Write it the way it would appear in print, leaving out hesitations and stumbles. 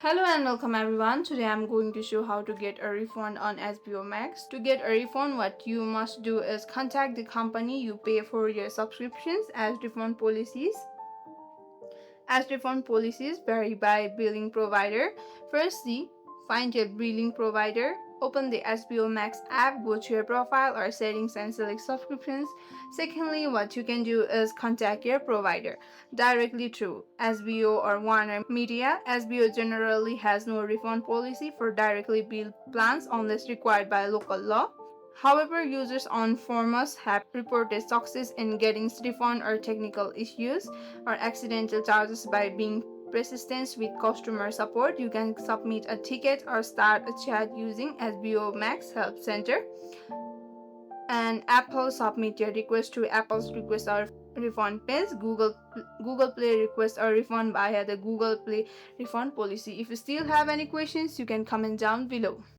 Hello and welcome everyone. Today I'm going to show how to get a refund on HBO Max. To get a refund, what you must do is contact the company you pay for your subscriptions as refund policies vary by billing provider. Firstly, find your billing provider. Open the HBO Max app, go to your profile or settings and select subscriptions. Secondly, what you can do is contact your provider directly through HBO or Warner Media. HBO generally has no refund policy for directly billed plans unless required by local law. However, users on forums have reported success in getting refund or technical issues or accidental charges by being persistent with customer support. You can submit a ticket or start a chat using HBO Max Help Center. And Apple submit your request to Apple's request or refund page. Google Play request or refund via the Google Play refund policy. If you still have any questions, you can comment down below.